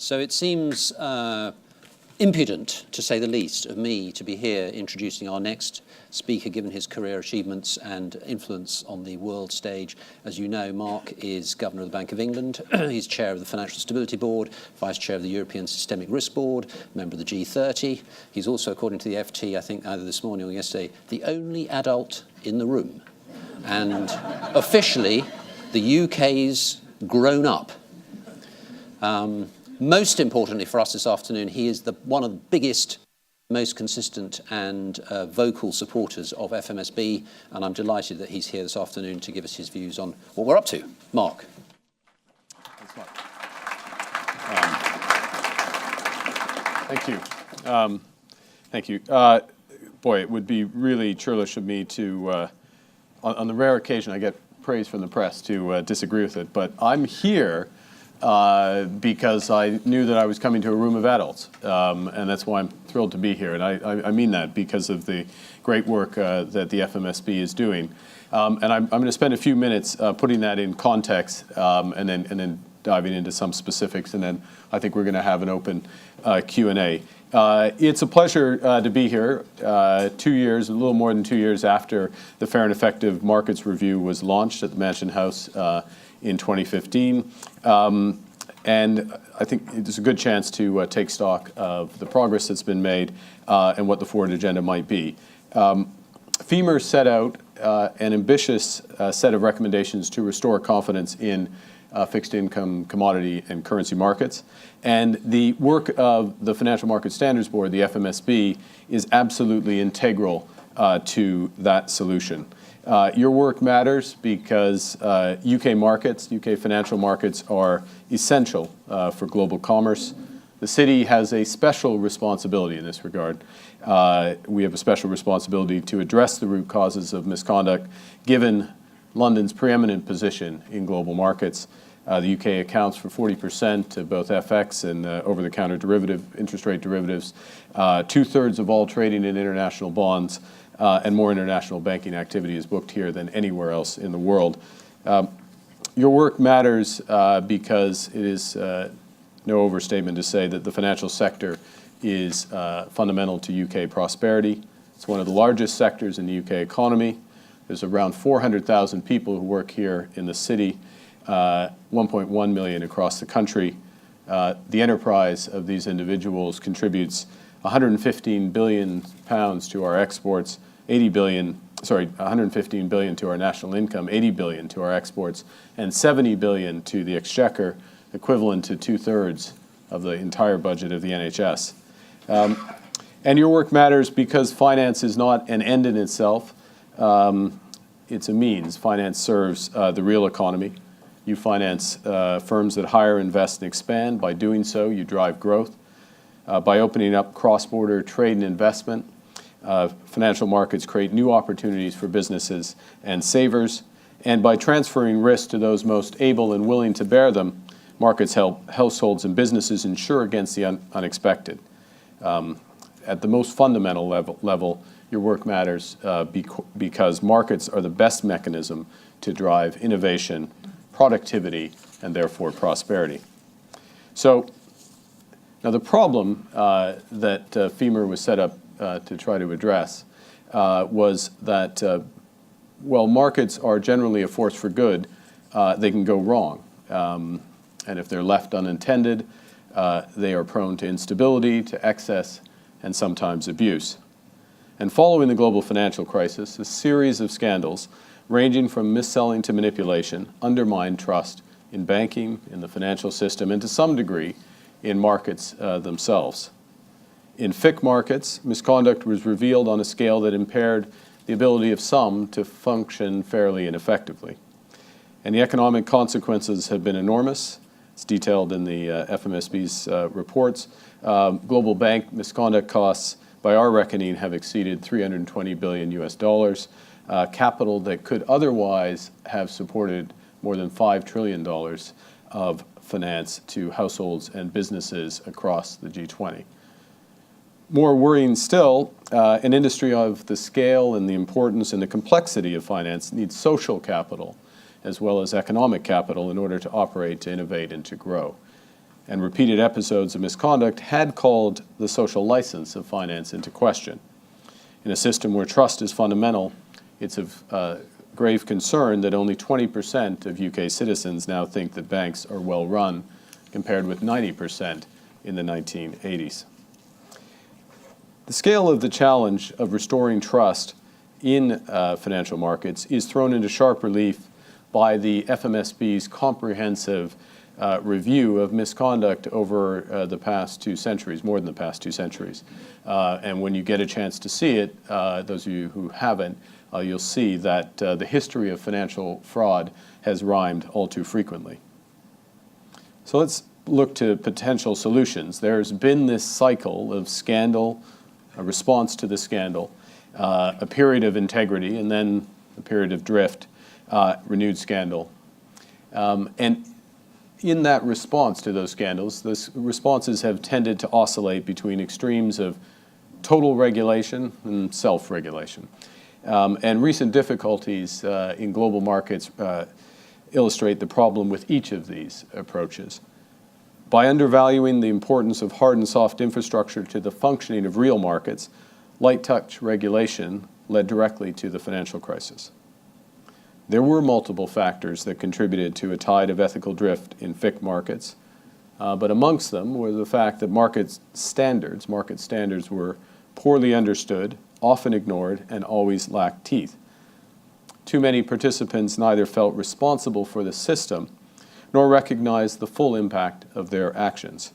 So it seems impudent, to say the least, of me to be here introducing our next speaker, given his career achievements and influence on the world stage. As you know, Mark is Governor of the Bank of England. He's Chair of the Financial Stability Board, Vice Chair of the European Systemic Risk Board, member of the G30. He's also, according to the FT, I think either this morning or yesterday, the only adult in the room. And officially, the UK's grown up. Most importantly for us this afternoon, he is one of the biggest, most consistent and vocal supporters of FMSB, and I'm delighted that he's here this afternoon to give us his views on what we're up to. Mark. Thanks, Mark. Thank you. Boy, it would be really churlish of me to, on the rare occasion I get praise from the press, to disagree with it, but I'm here because I knew that I was coming to a room of adults, and that's why I'm thrilled to be here. And I mean that because of the great work that the FMSB is doing. And I'm going to spend a few minutes putting that in context, and then diving into some specifics, and then I think we're going to have an open Q&A. It's a pleasure to be here 2 years, a little more than 2 years after the Fair and Effective Markets Review was launched at the Mansion House in 2015. And I think it's a good chance to take stock of the progress that's been made and what the forward agenda might be. FEMR set out an ambitious set of recommendations to restore confidence in fixed income, commodity, and currency markets. And the work of the Financial Market Standards Board, the FMSB, is absolutely integral to that solution. Your work matters because UK markets, UK financial markets, are essential for global commerce. The city has a special responsibility in this regard. We have a special responsibility to address the root causes of misconduct, given London's preeminent position in global markets. The UK accounts for 40% of both FX and over-the-counter interest rate derivatives, 2/3 of all trading in international bonds, and more international banking activity is booked here than anywhere else in the world. Your work matters because it is no overstatement to say that the financial sector is fundamental to UK prosperity. It's one of the largest sectors in the UK economy. There's around 400,000 people who work here in the city, 1.1 million across the country. The enterprise of these individuals contributes 115 billion pounds to our exports, 115 billion to our national income, 80 billion to our exports, and 70 billion to the exchequer, equivalent to 2/3 of the entire budget of the NHS. And your work matters because finance is not an end in itself. It's a means. Finance serves the real economy. You finance firms that hire, invest, and expand. By doing so, you drive growth. By opening up cross-border trade and investment, financial markets create new opportunities for businesses and savers. And by transferring risk to those most able and willing to bear them, markets help households and businesses insure against the unexpected. At the most fundamental level, your work matters because markets are the best mechanism to drive innovation, productivity, and therefore prosperity. So now the problem that FEMR was set up to try to address was that while markets are generally a force for good, they can go wrong. And if they're left unintended, they are prone to instability, to excess, and sometimes abuse. And following the global financial crisis, a series of scandals ranging from mis-selling to manipulation undermined trust in banking, in the financial system, and to some degree in markets themselves. In FICC markets, misconduct was revealed on a scale that impaired the ability of some to function fairly and effectively. And the economic consequences have been enormous. It's detailed in the FMSB's reports. Global bank misconduct costs, by our reckoning, have exceeded $320 billion US dollars, capital that could otherwise have supported more than $5 trillion of finance to households and businesses across the G20. More worrying still, an industry of the scale and the importance and the complexity of finance needs social capital as well as economic capital in order to operate, to innovate, and to grow. and repeated episodes of misconduct had called the social license of finance into question. In a system where trust is fundamental, it's of grave concern that only 20% of UK citizens now think that banks are well run, compared with 90% in the 1980s. The scale of the challenge of restoring trust in financial markets is thrown into sharp relief by the FMSB's comprehensive review of misconduct over the past 2 centuries, more than the past 2 centuries. And when you get a chance to see it, those of you who haven't, you'll see that the history of financial fraud has rhymed all too frequently. So let's look to potential solutions. There's been this cycle of scandal, a response to the scandal, a period of integrity, and then a period of drift, renewed scandal. And in that response to those scandals, those responses have tended to oscillate between extremes of total regulation and self-regulation. And recent difficulties in global markets illustrate the problem with each of these approaches. By undervaluing the importance of hard and soft infrastructure to the functioning of real markets, light touch regulation led directly to the financial crisis. There were multiple factors that contributed to a tide of ethical drift in FICC markets, but amongst them was the fact that market standards were poorly understood, often ignored, and always lacked teeth. Too many participants neither felt responsible for the system nor recognized the full impact of their actions.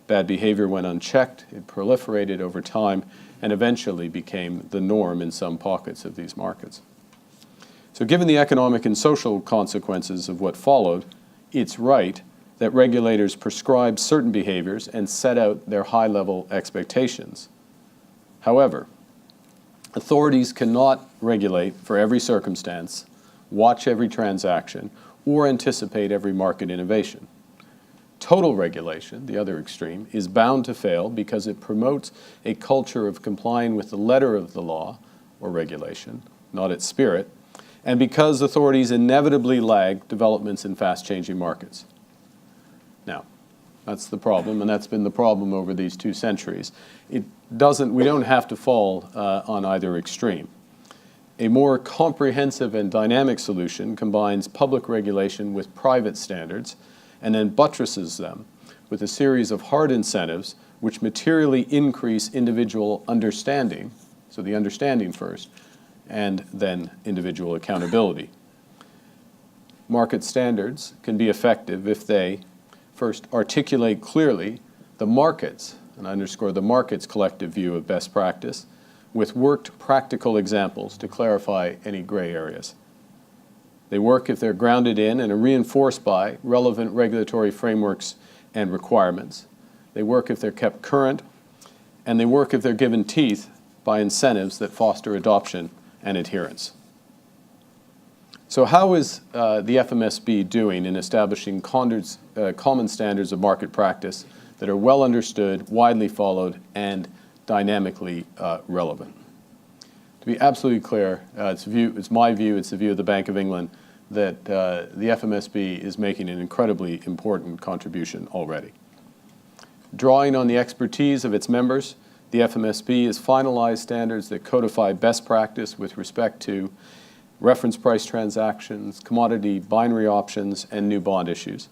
Bad behavior went unchecked, it proliferated over time, and eventually became the norm in some pockets of these markets. So given the economic and social consequences of what followed, it's right that regulators prescribe certain behaviors and set out their high-level expectations. However, authorities cannot regulate for every circumstance, watch every transaction, or anticipate every market innovation. Total regulation, the other extreme, is bound to fail because it promotes a culture of complying with the letter of the law or regulation, not its spirit, and because authorities inevitably lag developments in fast-changing markets. Now, that's the problem, and that's been the problem over these 2 centuries. We don't have to fall on either extreme. A more comprehensive and dynamic solution combines public regulation with private standards and then buttresses them with a series of hard incentives which materially increase individual understanding, so the understanding first, and then individual accountability. Market standards can be effective if they first articulate clearly the market's, and I underscore the market's, collective view of best practice, with worked practical examples to clarify any gray areas. They work if they're grounded in and are reinforced by relevant regulatory frameworks and requirements. They work if they're kept current, and they work if they're given teeth by incentives that foster adoption and adherence. So how is the FMSB doing in establishing common standards of market practice that are well understood, widely followed, and dynamically relevant? To be absolutely clear, it's my view, it's the view of the Bank of England, that the FMSB is making an incredibly important contribution already. Drawing on the expertise of its members, the FMSB has finalized standards that codify best practice with respect to reference price transactions, commodity binary options, and new bond issues.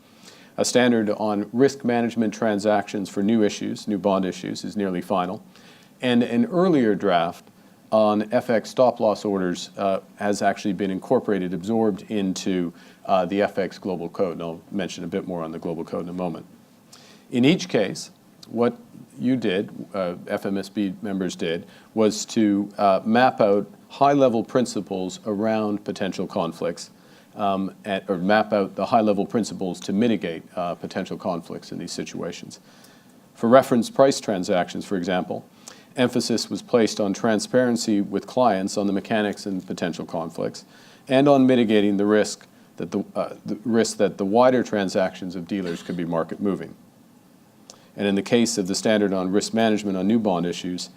A standard on risk management transactions for new bond issues, is nearly final. And an earlier draft on FX stop-loss orders has actually been incorporated, absorbed into the FX Global Code, and I'll mention a bit more on the Global Code in a moment. In each case, what you did, FMSB members did, was to map out high-level principles around potential conflicts, or map out the high-level principles to mitigate potential conflicts in these situations. For reference price transactions, for example, emphasis was placed on transparency with clients on the mechanics and potential conflicts, and on mitigating the risk that the wider transactions of dealers could be market moving. And in the case of the standard on risk management on new bond issues,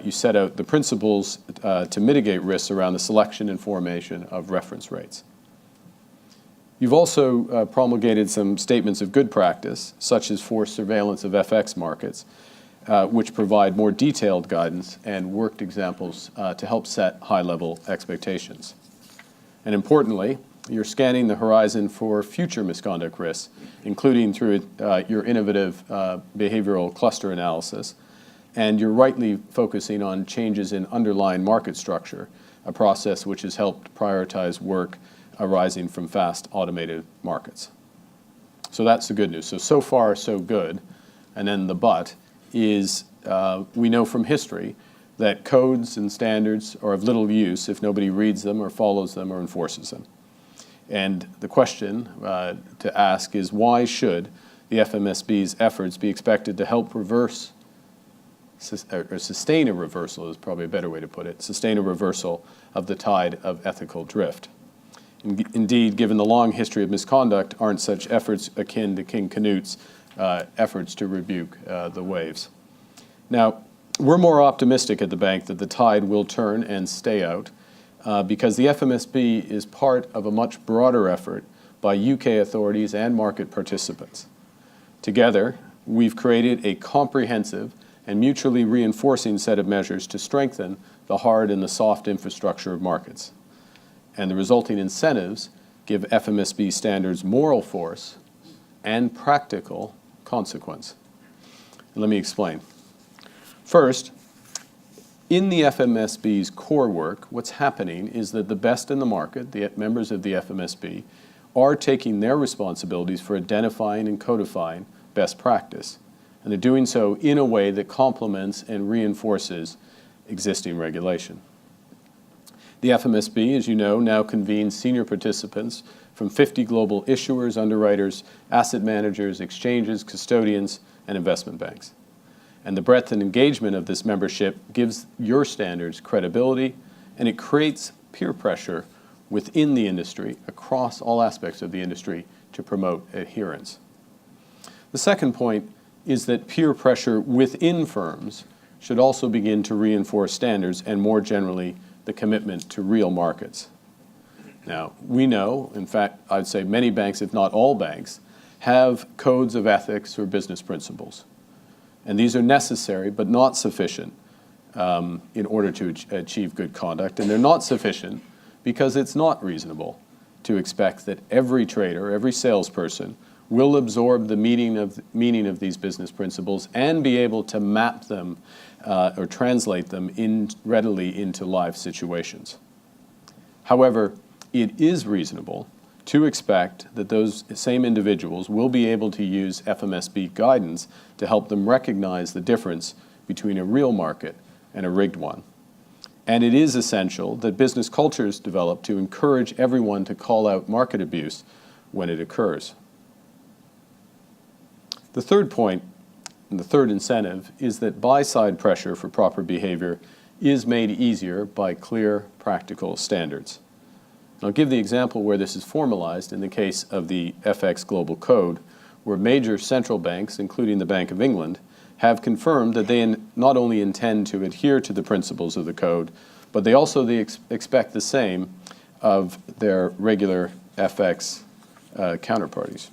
you set out the principles to mitigate risks around the selection and formation of reference rates. You've also promulgated some statements of good practice, such as for surveillance of FX markets, which provide more detailed guidance and worked examples to help set high-level expectations. And importantly, you're scanning the horizon for future misconduct risks, including through your innovative behavioral cluster analysis, and you're rightly focusing on changes in underlying market structure, a process which has helped prioritize work arising from fast automated markets. So that's the good news. So far, so good. And then the but is we know from history that codes and standards are of little use if nobody reads them or follows them or enforces them. And the question to ask is, why should the FMSB's efforts be expected to help reverse or sustain a reversal is probably a better way to put it, sustain a reversal of the tide of ethical drift? Indeed, given the long history of misconduct, aren't such efforts akin to King Canute's efforts to rebuke the waves? Now, we're more optimistic at the bank that the tide will turn and stay out because the FMSB is part of a much broader effort by UK authorities and market participants. Together, we've created a comprehensive and mutually reinforcing set of measures to strengthen the hard and the soft infrastructure of markets. And the resulting incentives give FMSB standards moral force and practical consequence. And let me explain. First, in the FMSB's core work, what's happening is that the best in the market, the members of the FMSB, are taking their responsibilities for identifying and codifying best practice. And they're doing so in a way that complements and reinforces existing regulation. The FMSB, as you know, now convenes senior participants from 50 global issuers, underwriters, asset managers, exchanges, custodians, and investment banks. And the breadth and engagement of this membership gives your standards credibility, and it creates peer pressure within the industry, across all aspects of the industry, to promote adherence. The second point is that peer pressure within firms should also begin to reinforce standards and, more generally, the commitment to real markets. Now, we know, in fact, I'd say many banks, if not all banks, have codes of ethics or business principles. And these are necessary but not sufficient in order to achieve good conduct. And they're not sufficient because it's not reasonable to expect that every trader, every salesperson, will absorb the meaning of these business principles and be able to map them or translate them readily into live situations. However, it is reasonable to expect that those same individuals will be able to use FMSB guidance to help them recognize the difference between a real market and a rigged one. And it is essential that business cultures develop to encourage everyone to call out market abuse when it occurs. The third point, and the third incentive, is that buy-side pressure for proper behavior is made easier by clear, practical standards. I'll give the example where this is formalized in the case of the FX Global Code, where major central banks, including the Bank of England, have confirmed that they not only intend to adhere to the principles of the code, but they also expect the same of their regular FX counterparties.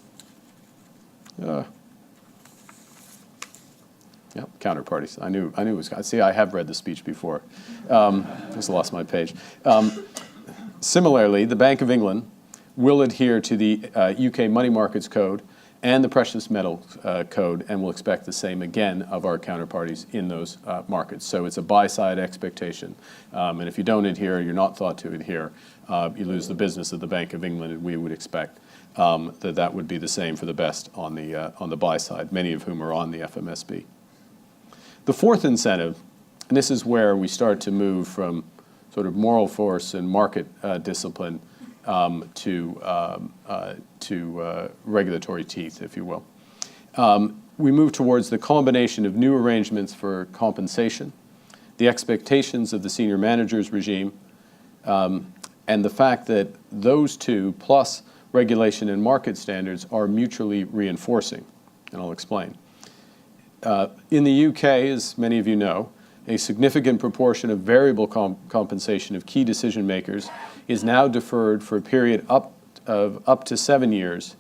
Yep, counterparties. I knew it was. See, I have read the speech before. Just lost my page. Similarly, the Bank of England will adhere to the UK Money Markets Code and the Precious Metals Code, and will expect the same again of our counterparties in those markets. So it's a buy-side expectation. And if you don't adhere, you're not thought to adhere, you lose the business of the Bank of England, and we would expect that would be the same for the best on the buy side, many of whom are on the FMSB. The fourth incentive, and this is where we start to move from sort of moral force and market discipline to regulatory teeth, if you will. We move towards the combination of new arrangements for compensation, the expectations of the senior managers regime, and the fact that those two, plus regulation and market standards, are mutually reinforcing, and I'll explain. In the UK, as many of you know, a significant proportion of variable compensation of key decision makers is now deferred for a period up of up to 7 years.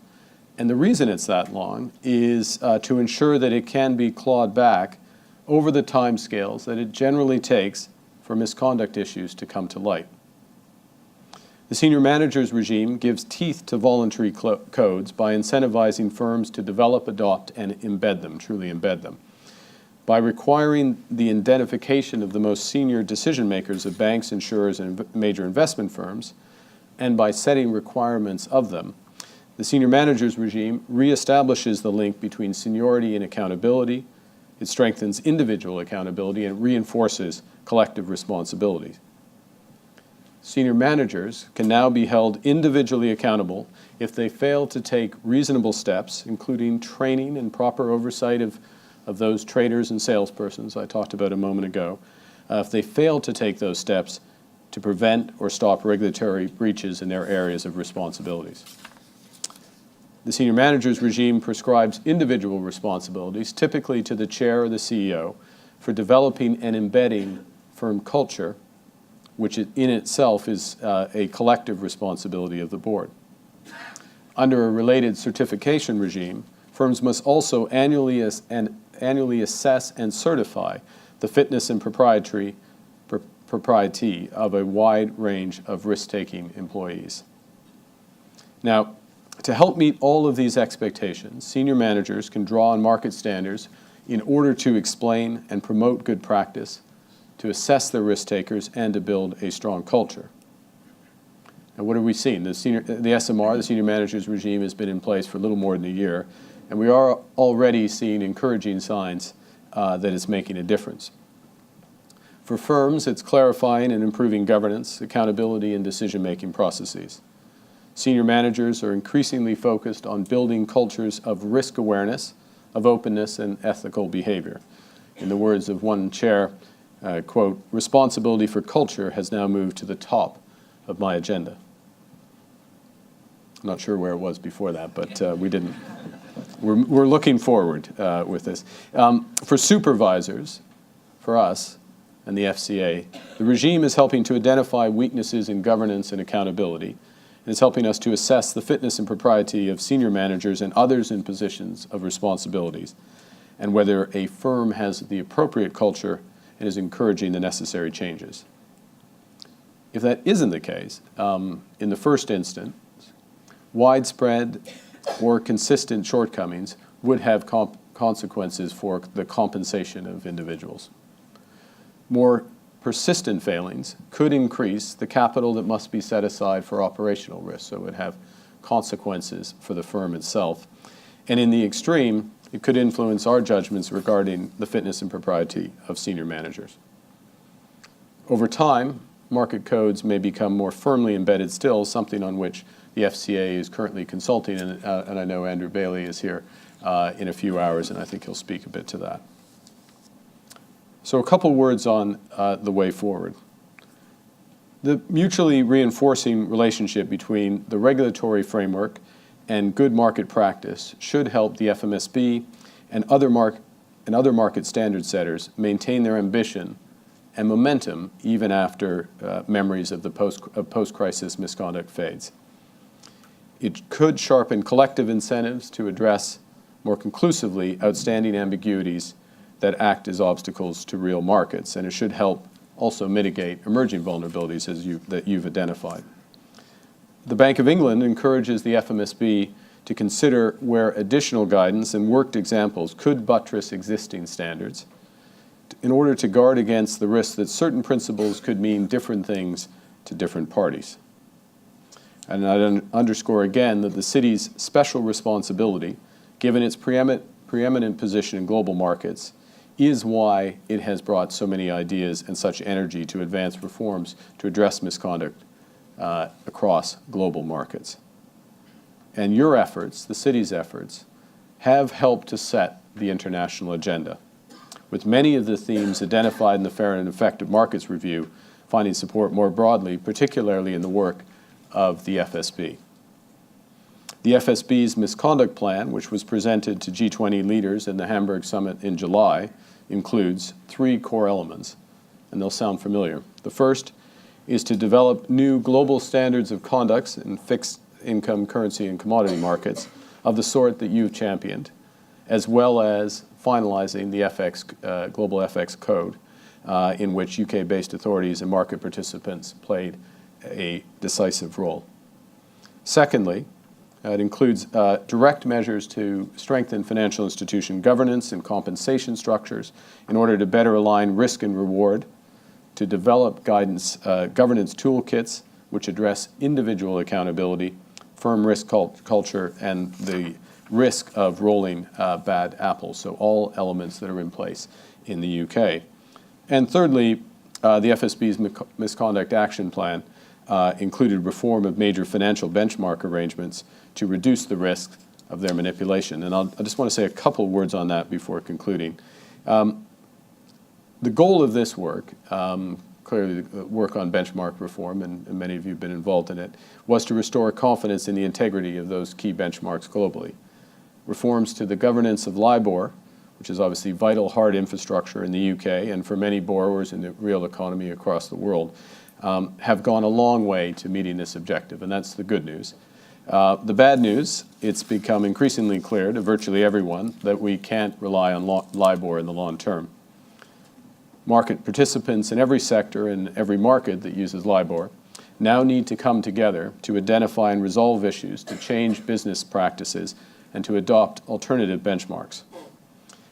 And the reason it's that long is to ensure that it can be clawed back over the timescales that it generally takes for misconduct issues to come to light. The senior managers regime gives teeth to voluntary codes by incentivizing firms to develop, adopt, and embed them, truly embed them. By requiring the identification of the most senior decision makers of banks, insurers, and major investment firms, and by setting requirements of them, the senior managers regime reestablishes the link between seniority and accountability. It strengthens individual accountability and reinforces collective responsibilities. Senior managers can now be held individually accountable if they fail to take reasonable steps, including training and proper oversight of those traders and salespersons I talked about a moment ago, if they fail to take those steps to prevent or stop regulatory breaches in their areas of responsibilities. The senior managers regime prescribes individual responsibilities, typically to the chair or the CEO, for developing and embedding firm culture, which in itself is a collective responsibility of the board. Under a related certification regime, firms must also annually assess and certify the fitness and propriety of a wide range of risk-taking employees. Now, to help meet all of these expectations, senior managers can draw on market standards in order to explain and promote good practice, to assess their risk takers, and to build a strong culture. Now, what have we seen? The SMR, the senior managers regime, has been in place for a little more than a year, and we are already seeing encouraging signs that it's making a difference. For firms, it's clarifying and improving governance, accountability, and decision-making processes. Senior managers are increasingly focused on building cultures of risk awareness, of openness, and ethical behavior. In the words of one chair, quote, "Responsibility for culture has now moved to the top of my agenda." I'm not sure where it was before that, but we didn't. We're looking forward with this. For supervisors, for us and the FCA, the regime is helping to identify weaknesses in governance and accountability. And it's helping us to assess the fitness and propriety of senior managers and others in positions of responsibilities, and whether a firm has the appropriate culture and is encouraging the necessary changes. If that isn't the case, in the first instance, widespread or consistent shortcomings would have consequences for the compensation of individuals. More persistent failings could increase the capital that must be set aside for operational risk, so it would have consequences for the firm itself. And in the extreme, it could influence our judgments regarding the fitness and propriety of senior managers. Over time, market codes may become more firmly embedded still, something on which the FCA is currently consulting, and I know Andrew Bailey is here in a few hours, and I think he'll speak a bit to that. So a couple words on the way forward. The mutually reinforcing relationship between the regulatory framework and good market practice should help the FMSB and other market standard setters maintain their ambition and momentum even after memories of the post-crisis misconduct fades. It could sharpen collective incentives to address more conclusively outstanding ambiguities that act as obstacles to real markets, and it should help also mitigate emerging vulnerabilities that you've identified. The Bank of England encourages the FMSB to consider where additional guidance and worked examples could buttress existing standards in order to guard against the risk that certain principles could mean different things to different parties. And I'd underscore again that the city's special responsibility, given its preeminent position in global markets, is why it has brought so many ideas and such energy to advance reforms to address misconduct across global markets. And your efforts, the city's efforts, have helped to set the international agenda, with many of the themes identified in the Fair and Effective Markets Review finding support more broadly, particularly in the work of the FSB. The FSB's misconduct plan, which was presented to G20 leaders in the Hamburg summit in July, includes 3 core elements, and they'll sound familiar. The first is to develop new global standards of conduct in income, currency, and commodity markets of the sort that you've championed, as well as finalizing the global FX code, in which UK-based authorities and market participants played a decisive role. Secondly, it includes direct measures to strengthen financial institution governance and compensation structures in order to better align risk and reward, to develop governance toolkits which address individual accountability, firm risk culture, and the risk of rolling bad apples, so all elements that are in place in the UK. And thirdly, the FSB's Misconduct Action Plan included reform of major financial benchmark arrangements to reduce the risk of their manipulation. And I just want to say a couple words on that before concluding. The goal of this work, clearly the work on benchmark reform, and many of you have been involved in it, was to restore confidence in the integrity of those key benchmarks globally. Reforms to the governance of LIBOR, which is obviously vital hard infrastructure in the UK and for many borrowers in the real economy across the world, have gone a long way to meeting this objective, and that's the good news. The bad news, it's become increasingly clear to virtually everyone that we can't rely on LIBOR in the long term. Market participants in every sector and every market that uses LIBOR now need to come together to identify and resolve issues, to change business practices, and to adopt alternative benchmarks.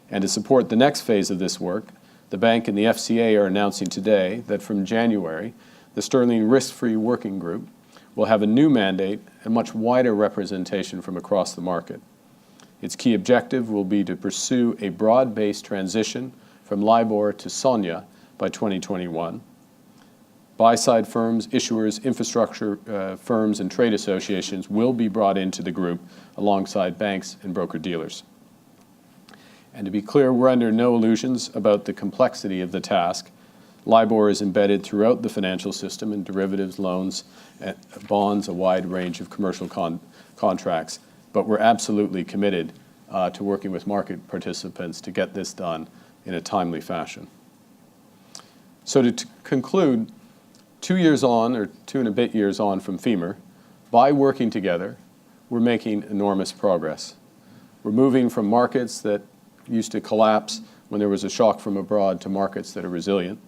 And to support the next phase of this work, the bank and the FCA are announcing today that from January, the Sterling Risk-Free Working Group will have a new mandate and much wider representation from across the market. Its key objective will be to pursue a broad-based transition from LIBOR to SONIA by 2021. Buy-side firms, issuers, infrastructure firms, and trade associations will be brought into the group alongside banks and broker-dealers. And to be clear, we're under no illusions about the complexity of the task. LIBOR is embedded throughout the financial system in derivatives, loans, bonds, a wide range of commercial contracts. But we're absolutely committed to working with market participants to get this done in a timely fashion. So to conclude, 2 years on, or 2 and a bit years on from FEMR, by working together, we're making enormous progress. We're moving from markets that used to collapse when there was a shock from abroad to markets that are resilient,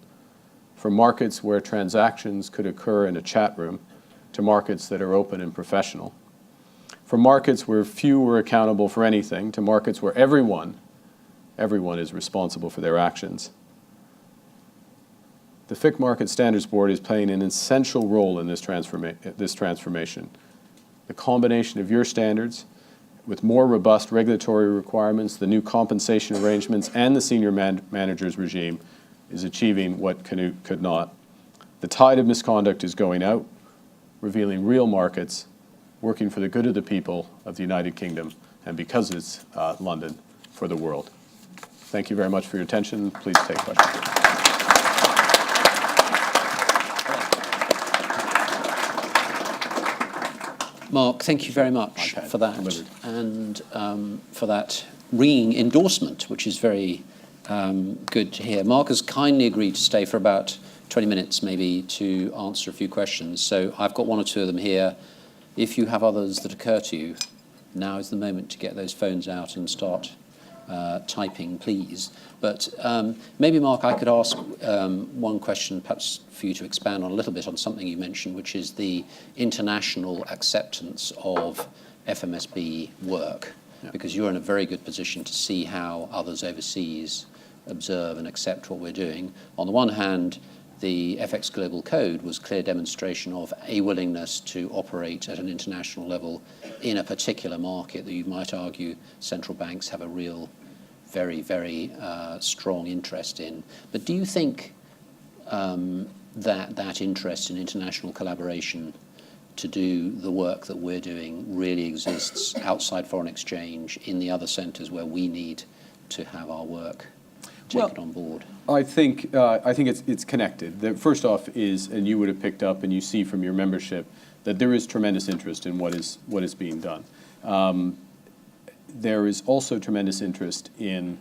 from markets where transactions could occur in a chat room to markets that are open and professional, from markets where few were accountable for anything to markets where everyone is responsible for their actions. The FICC Market Standards Board is playing an essential role in this transformation. The combination of your standards with more robust regulatory requirements, the new compensation arrangements, and the senior managers regime is achieving what Keynote could not. The tide of misconduct is going out, revealing real markets, working for the good of the people of the United Kingdom, and because it's London, for the world. Thank you very much for your attention. Please take questions. Mark, thank you very much for that, and for that ringing endorsement, which is very good to hear. Mark has kindly agreed to stay for about 20 minutes, maybe, to answer a few questions. So I've got 1 or 2 of them here. If you have others that occur to you, now is the moment to get those phones out and start typing, please. But maybe, Mark, I could ask one question, perhaps for you to expand on a little bit on something you mentioned, which is the international acceptance of FMSB work, because you're in a very good position to see how others overseas observe and accept what we're doing. On the one hand, the FX Global Code was clear demonstration of a willingness to operate at an international level in a particular market that you might argue central banks have a real, very, very strong interest in. But do you think that interest in international collaboration to do the work that we're doing really exists outside foreign exchange in the other centres where we need to have our work taken on board? I think it's connected. First off is, and you would have picked up and you see from your membership, that there is tremendous interest in what is being done. There is also tremendous interest in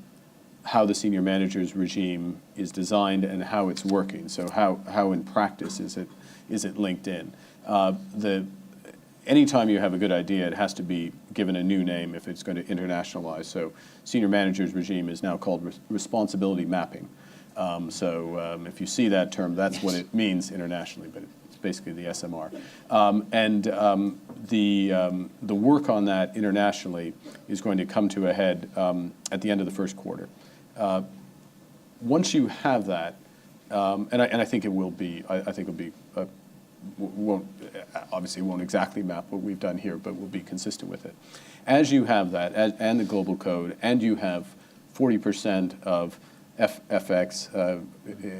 how the senior managers regime is designed and how it's working. So how in practice is it linked in? anytime you have a good idea, it has to be given a new name if it's going to internationalize. So senior managers regime is now called responsibility mapping. If you see that term, that's what it means internationally, but it's basically the SMR. The work on that internationally is going to come to a head at the end of the first quarter. Once you have that, and I think it will be, obviously won't exactly map what we've done here, but will be consistent with it. As you have that, and the global code, and you have 40% of FX,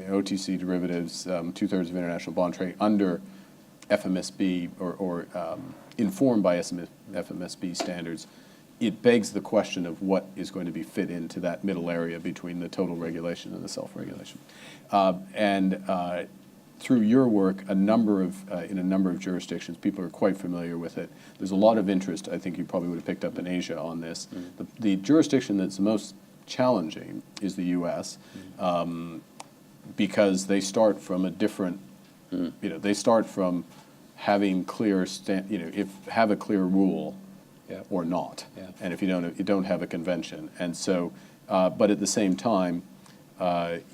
OTC derivatives, 2/3 of international bond trade under FMSB or informed by FMSB standards, it begs the question of what is going to be fit into that middle area between the total regulation and the self-regulation. Through your work, in a number of jurisdictions, people are quite familiar with it. There's a lot of interest, I think you probably would have picked up in Asia on this. The jurisdiction that's the most challenging is the U.S. Because they start from a different, they start from having clear, have a clear rule or not. Yeah. And if you don't have a convention. And so, but at the same time,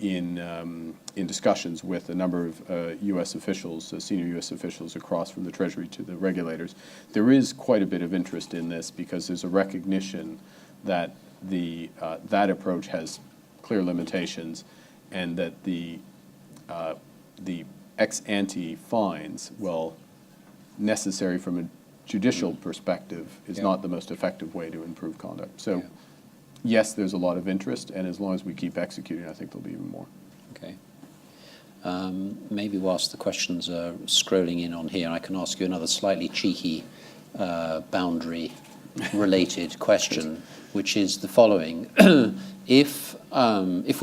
in discussions with a number of U.S. officials, senior U.S. officials across from the Treasury to the regulators, there is quite a bit of interest in this because there's a recognition that that approach has clear limitations, and that the ex ante fines, well, necessary from a judicial perspective, is not the most effective way to improve conduct. So. Yes, there's a lot of interest, and as long as we keep executing, I think there'll be even more. Okay. Maybe whilst the questions are scrolling in on here, I can ask you another slightly cheeky boundary-related question, which is the following. If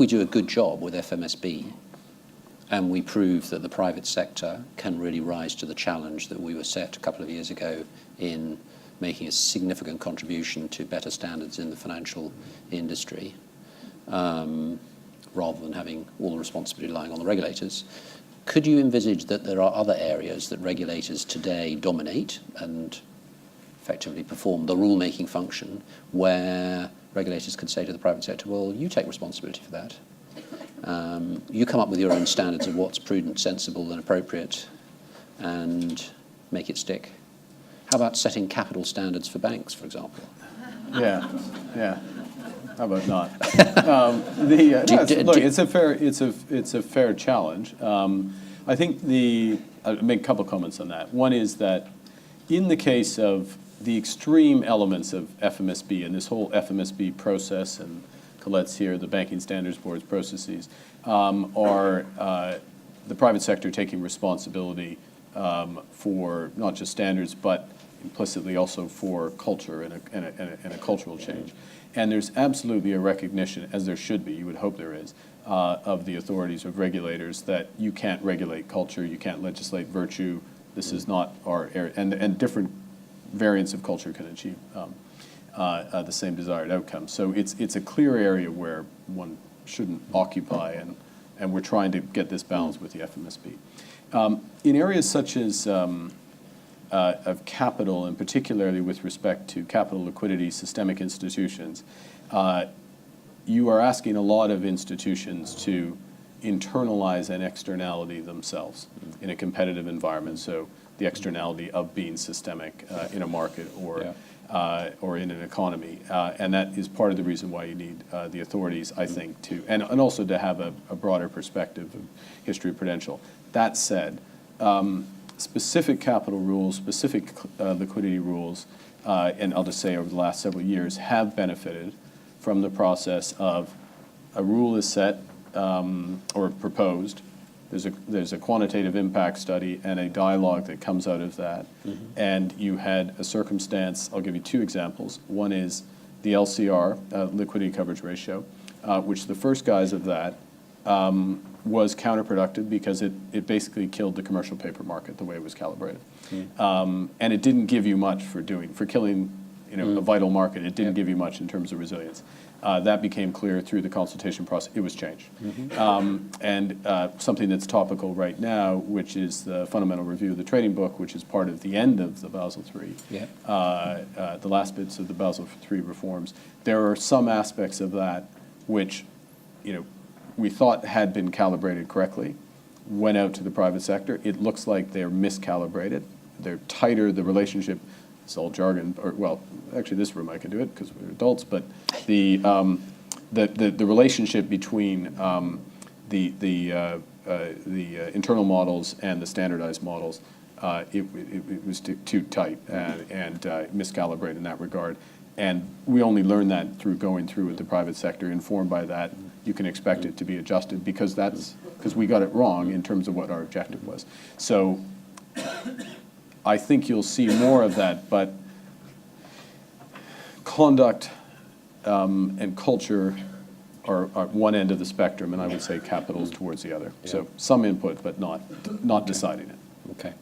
we do a good job with FMSB, and we prove that the private sector can really rise to the challenge that we were set a couple of years ago in making a significant contribution to better standards in the financial industry, rather than having all the responsibility lying on the regulators, could you envisage that there are other areas that regulators today dominate and effectively perform the rule-making function, where regulators could say to the private sector, well, you take responsibility for that. You come up with your own standards of what's prudent, sensible, and appropriate, and make it stick. How about setting capital standards for banks, for example? Yeah. How about not? Look, it's a fair challenge. I think I'll make a couple comments on that. One is that in the case of the extreme elements of FMSB and this whole FMSB process, and Colette's here, the Banking Standards Board's processes, are the private sector taking responsibility for not just standards, but implicitly also for culture and a cultural change. And there's absolutely a recognition, as there should be, you would hope there is, of the authorities, of regulators, that you can't regulate culture, you can't legislate virtue. This is not our area, and different variants of culture can achieve the same desired outcome. So it's a clear area where one shouldn't occupy, and we're trying to get this balance with the FMSB. In areas such as of capital, and particularly with respect to capital liquidity, systemic institutions, you are asking a lot of institutions to internalize an externality themselves in a competitive environment. So the externality of being systemic in a market or in an economy. And that is part of the reason why you need the authorities, I think, and also to have a broader perspective of history of Prudential. That said, specific capital rules, specific liquidity rules, and I'll just say over the last several years, have benefited from the process of a rule is set or proposed. There's a quantitative impact study and a dialogue that comes out of that. And you had a circumstance, I'll give you two examples. One is the LCR, liquidity coverage ratio, which the first guise of that was counterproductive because it basically killed the commercial paper market the way it was calibrated. And it didn't give you much for killing a vital market. It didn't give you much in terms of resilience. That became clear through the consultation process. It was changed. And something that's topical right now, which is the fundamental review of the trading book, which is part of the end of the Basel III, the last bits of the Basel III reforms. There are some aspects of that which, we thought had been calibrated correctly, went out to the private sector. It looks like they're miscalibrated. They're tighter, the relationship, it's all jargon, or well, actually this room I can do it because we're adults, but the relationship between the internal models and the standardized models, it was too tight and miscalibrated in that regard. And we only learned that through going through with the private sector. Informed by that, you can expect it to be adjusted because we got it wrong in terms of what our objective was. So I think you'll see more of that, but conduct and culture are one end of the spectrum, and I would say capital's towards the other. Yeah. So some input, but not deciding it. Okay.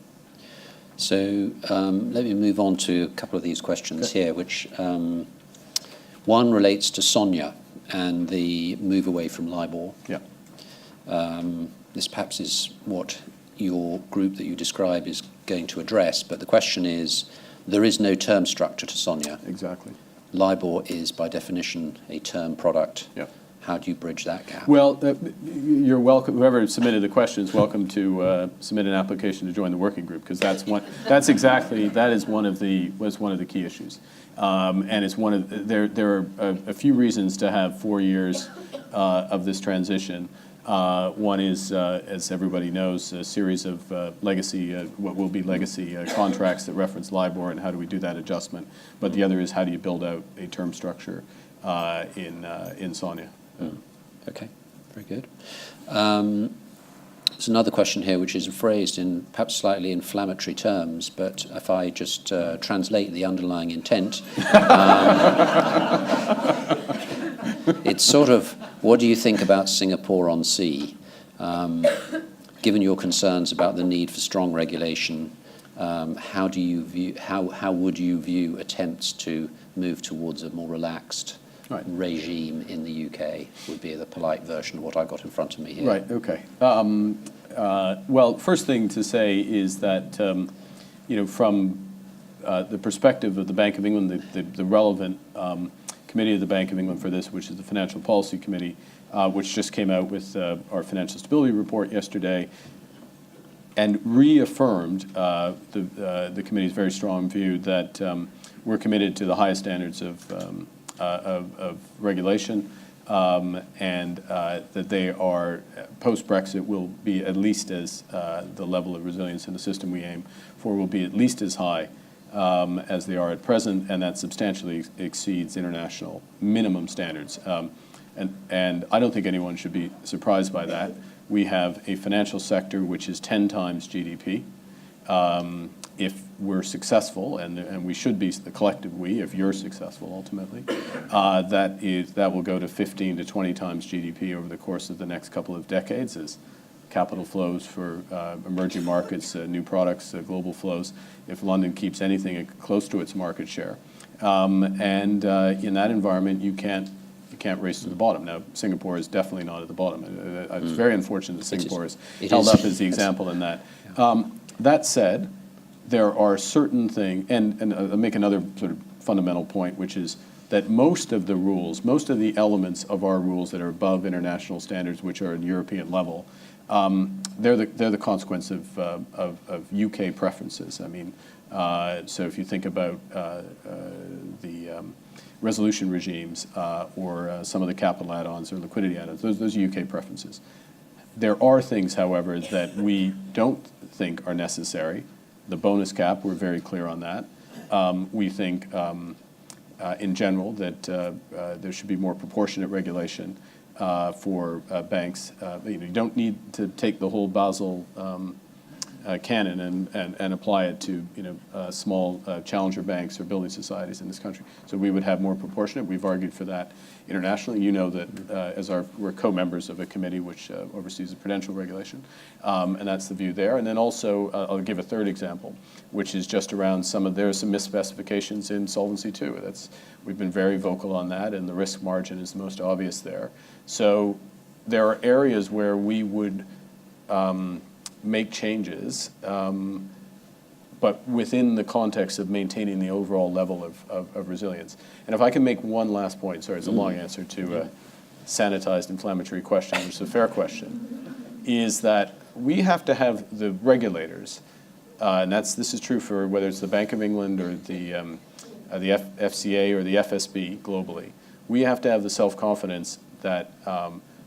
So let me move on to a couple of these questions here, which one relates to Sonia and the move away from LIBOR. Yeah. This perhaps is what your group that you describe is going to address, but the question is, there is no term structure to Sonia. Exactly. LIBOR is, by definition, a term product. Yeah. How do you bridge that gap? Well, you're welcome. Whoever submitted the question is welcome to submit an application to join the working group, because that is one of the key issues, and it's one of there are a few reasons to have 4 years of this transition. One is, as everybody knows, a series of legacy, what will be legacy contracts that reference LIBOR, and how do we do that adjustment? But the other is, how do you build out a term structure in Sonia? Okay, very good. There's another question here which is phrased in perhaps slightly inflammatory terms, but if I just translate the underlying intent, it's sort of, what do you think about Singapore on sea? Given your concerns about the need for strong regulation, how would you view attempts to move towards a more relaxed regime in the UK? Would be the polite version of what I've got in front of me here. Right, okay. Well, first thing to say is that, from the perspective of the Bank of England, the relevant committee of the Bank of England for this, which is the Financial Policy Committee, which just came out with our Financial Stability Report yesterday, and reaffirmed the committee's very strong view that we're committed to the highest standards of regulation, and that they are, post-Brexit, will be at least as, the level of resilience in the system we aim for will be at least as high as they are at present, and that substantially exceeds international minimum standards. And I don't think anyone should be surprised by that. We have a financial sector which is 10 times GDP. If we're successful, and we should be, the collective we, if you're successful ultimately, that will go to 15 to 20 times GDP over the course of the next couple of decades as capital flows for emerging markets, new products, global flows, if London keeps anything close to its market share. And in that environment, you can't race to the bottom. Now, Singapore is definitely not at the bottom. It's very unfortunate that Singapore is held up as the example in that. That said, there are certain things, and I'll make another sort of fundamental point, which is that most of the rules, most of the elements of our rules that are above international standards, which are at European level, they're the consequence of UK preferences. I mean, so if you think about the resolution regimes or some of the capital add-ons or liquidity add-ons, those are UK preferences. There are things, however, that we don't think are necessary. The bonus cap, we're very clear on that. We think, in general, that there should be more proportionate regulation for banks. You don't need to take the whole Basel canon and apply it to small challenger banks or building societies in this country. So we would have more proportionate. We've argued for that internationally. You know that we're co-members of a committee which oversees the prudential regulation, and that's the view there. And then also I'll give a third example, which is just around there are some misspecifications in Solvency II. We've been very vocal on that, and the risk margin is the most obvious there. So there are areas where we would make changes, but within the context of maintaining the overall level of resilience. And if I can make one last point, sorry, it's a long answer to a sanitized inflammatory question, which is a fair question, is that we have to have the regulators, and this is true for whether it's the Bank of England or the FCA or the FSB globally, we have to have the self-confidence that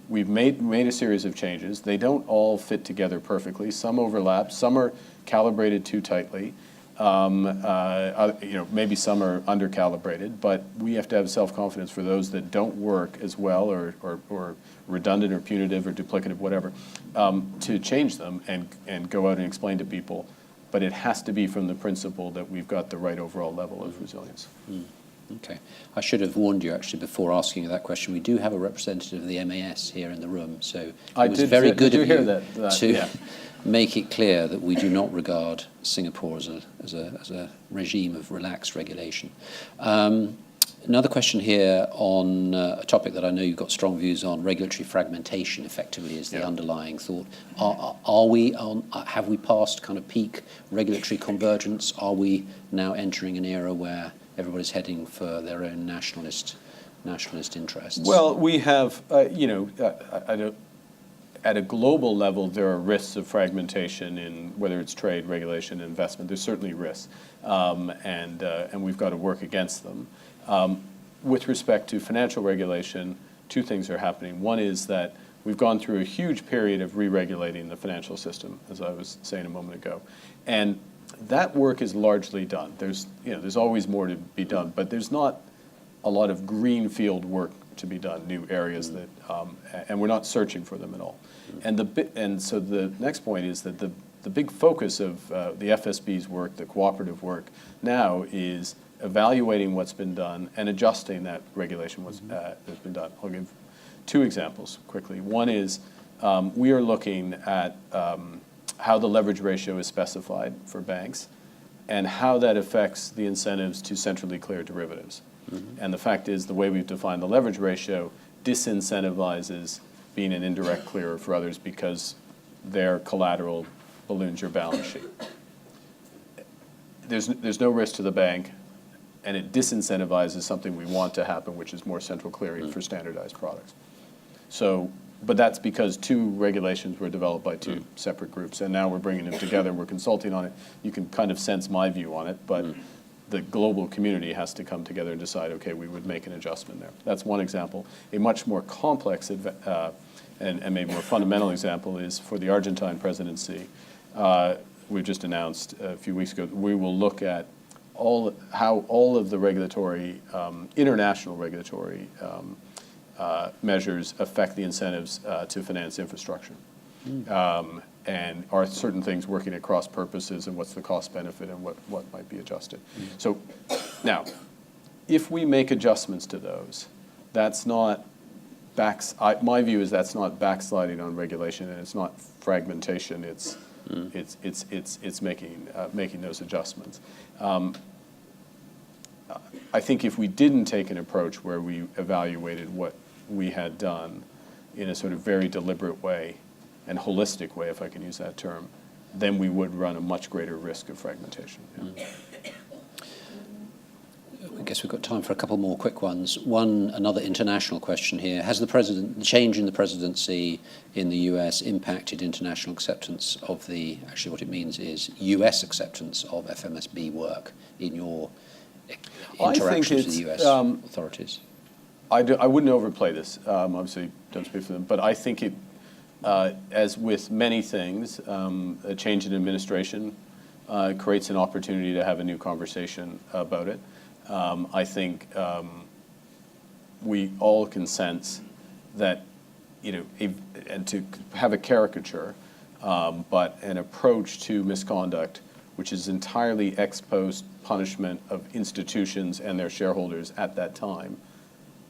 we've made a series of changes. They don't all fit together perfectly. Some overlap. Some are calibrated too tightly. Maybe some are under-calibrated. But we have to have self-confidence for those that don't work as well, or redundant, or punitive, or duplicative, whatever, to change them and go out and explain to people. But it has to be from the principle that we've got the right overall level of resilience. Okay. I should have warned you, actually, before asking you that question. We do have a representative of the MAS here in the room, so it was very good of you to make it clear that we do not regard Singapore as a regime of relaxed regulation. Another question here on a topic that I know you've got strong views on. Regulatory fragmentation effectively is the underlying thought. Have we passed kind of peak regulatory convergence? Are we now entering an era where everybody's heading for their own nationalist interests? Well, we have, at a global level, there are risks of fragmentation in whether it's trade, regulation, investment. There's certainly risks, and we've got to work against them. With respect to financial regulation, two things are happening. One is that we've gone through a huge period of re-regulating the financial system, as I was saying a moment ago, and that work is largely done. There's always more to be done, but there's not a lot of greenfield work to be done, new areas that, and we're not searching for them at all. And so the next point is that the big focus of the FSB's work, the cooperative work now, is evaluating what's been done and adjusting that regulation that's been done. I'll give two examples quickly. One is we are looking at how the leverage ratio is specified for banks and how that affects the incentives to centrally clear derivatives. And the fact is, the way we've defined the leverage ratio disincentivizes being an indirect clearer for others because their collateral balloons your balance sheet. There's no risk to the bank, and it disincentivizes something we want to happen, which is more central clearing for standardized products. But that's because two regulations were developed by two separate groups, and now we're bringing them together. We're consulting on it. You can kind of sense my view on it, but the global community has to come together and decide, okay, we would make an adjustment there. That's one example. A much more complex and maybe more fundamental example is for the Argentine presidency. We've just announced a few weeks ago, we will look at how all of the regulatory, international regulatory measures affect the incentives to finance infrastructure. And are certain things working at cross purposes, and what's the cost benefit, and what might be adjusted. So now, if we make adjustments to those, that's not my view is that's not backsliding on regulation, and it's not fragmentation. It's making those adjustments. I think if we didn't take an approach where we evaluated what we had done in a sort of very deliberate way and holistic way, if I can use that term, then we would run a much greater risk of fragmentation. I guess we've got time for a couple more quick ones. Another international question here. Has the change in the presidency in the US impacted international acceptance of actually what it means is US acceptance of FMSB work in your interactions with the US authorities? I wouldn't overplay this. Obviously, don't speak for them, but I think it, as with many things, a change in administration creates an opportunity to have a new conversation about it. I think we all can sense that, and to have a caricature, but an approach to misconduct which is entirely ex post punishment of institutions and their shareholders at that time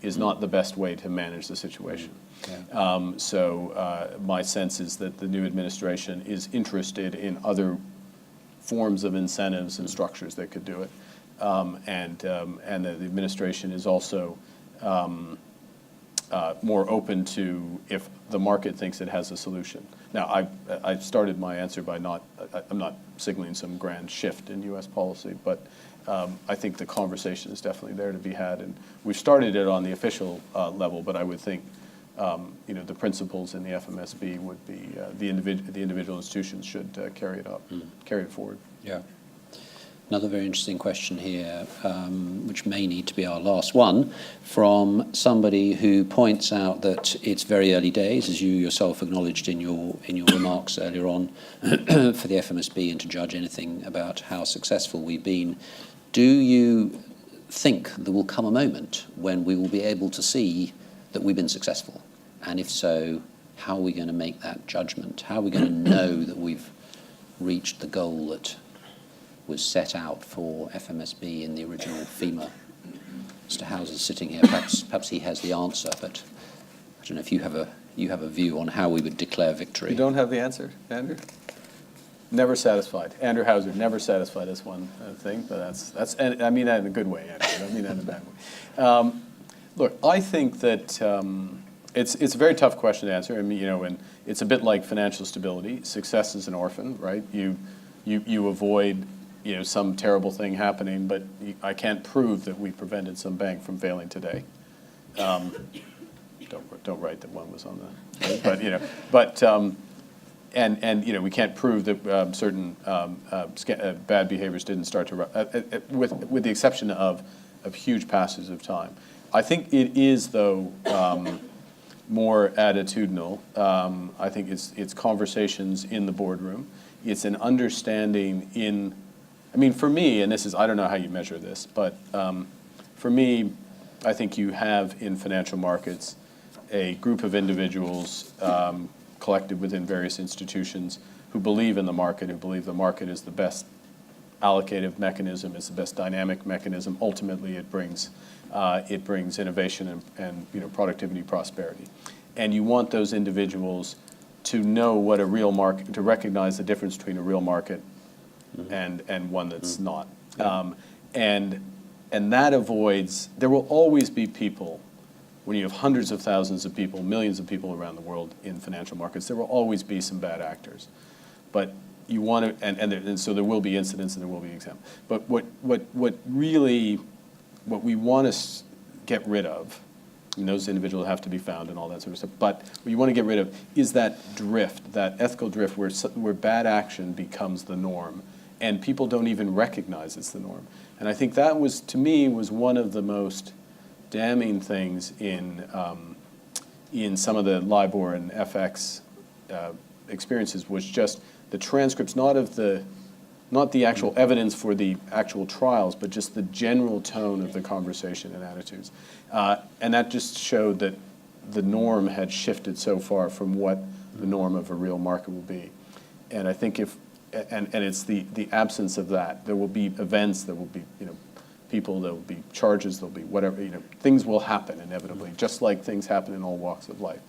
is not the best way to manage the situation. Yeah. So my sense is that the new administration is interested in other forms of incentives and structures that could do it. And the administration is also more open to if the market thinks it has a solution. Now, I started my answer by I'm not signaling some grand shift in U.S. policy, but I think the conversation is definitely there to be had. And we've started it on the official level, but I would think the principles in the FMSB would be the individual institutions should carry it forward. Yeah. Another very interesting question here, which may need to be our last one, from somebody who points out that it's very early days, as you yourself acknowledged in your remarks earlier on, for the FMSB and to judge anything about how successful we've been. Do you think there will come a moment when we will be able to see that we've been successful? And if so, how are we going to make that judgment? How are we going to know that we've reached the goal that was set out for FMSB in the original FEMR? Mr. Hauser's sitting here. Perhaps he has the answer, but I don't know if you have a view on how we would declare victory. You don't have the answer, Andrew? Never satisfied. Andrew Hauser, never satisfied is one thing, but that's and I mean that in a good way, Andrew. I mean that in a bad way. Look, I think that it's a very tough question to answer. I mean, and it's a bit like financial stability. Success is an orphan, right? You avoid some terrible thing happening, but I can't prove that we prevented some bank from failing today. Don't write that one was on the, but we can't prove that certain bad behaviors didn't start to with the exception of huge passages of time. I think it is though more attitudinal. I think it's conversations in the boardroom. It's an understanding in. I mean, for me, and I don't know how you measure this, but for me, I think you have in financial markets a group of individuals collected within various institutions who believe in the market, who believe the market is the best allocative mechanism, it's the best dynamic mechanism. Ultimately, it brings innovation and productivity, prosperity. And you want those individuals to know what a real market, to recognize the difference between a real market and one that's not. And that avoids, there will always be people, when you have hundreds of thousands of people, millions of people around the world in financial markets, there will always be some bad actors. But you want to, and so there will be incidents and there will be examples. But what we want to get rid of, and those individuals have to be found and all that sort of stuff, but what you want to get rid of is that drift, that ethical drift where bad action becomes the norm and people don't even recognize it's the norm. And I think that was, to me, was one of the most damning things in some of the LIBOR and FX experiences was just the transcripts, not the actual evidence for the actual trials, but just the general tone of the conversation and attitudes. And that just showed that the norm had shifted so far from what the norm of a real market will be. And I think and it's the absence of that. There will be events, there will be people, there will be charges, there will be whatever, things will happen inevitably, just like things happen in all walks of life.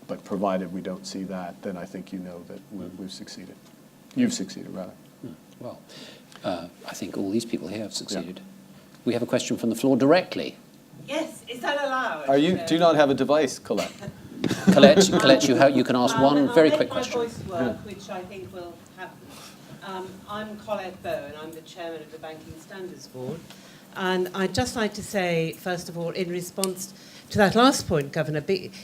But provided we don't see that, then I think that we've succeeded. You've succeeded, rather. Well, I think all these people here have succeeded. Yeah. We have a question from the floor directly. Yes, is that allowed? Do you not have a device, Colette? Colette, you can ask one very quick question. I'll make my voice work, which I think will happen. I'm Colette Bowen. I'm the chairman of the Banking Standards Board. And I'd just like to say, first of all, in response to that last point, Governor,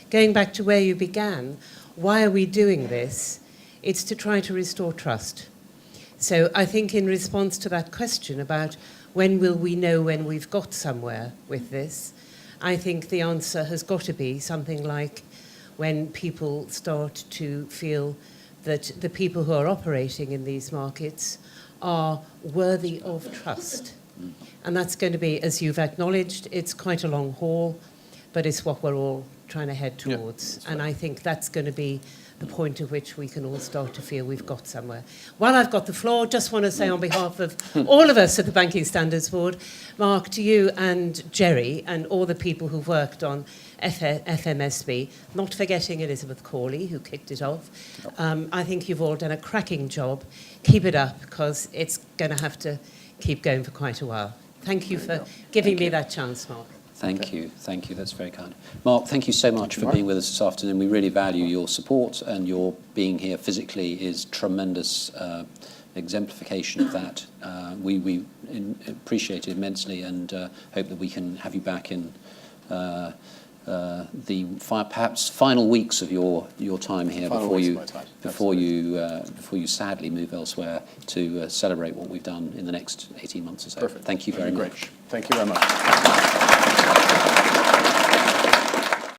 going back to where you began, why are we doing this? It's to try to restore trust. So I think in response to that question about when will we know when we've got somewhere with this, I think the answer has got to be something like when people start to feel that the people who are operating in these markets are worthy of trust. And that's going to be, as you've acknowledged, it's quite a long haul, but it's what we're all trying to head towards. Yeah, and I think that's going to be the point at which we can all start to feel we've got somewhere. While I've got the floor, just want to say on behalf of all of us at the Banking Standards Board, Mark, to you and Jerry and all the people who've worked on FMSB, not forgetting Elizabeth Corley, who kicked it off. I think you've all done a cracking job. Keep it up, because it's going to have to keep going for quite a while. Thank you for giving me that chance, Mark. Thank you. That's very kind. Mark, thank you so much for being with us this afternoon. We really value your support, and your being here physically is tremendous exemplification of that. We appreciate it immensely, and hope that we can have you back in the perhaps final weeks of your time here before you sadly move elsewhere to celebrate what we've done in the next 18 months or so. Perfect. Thank you very much. Thank you very much.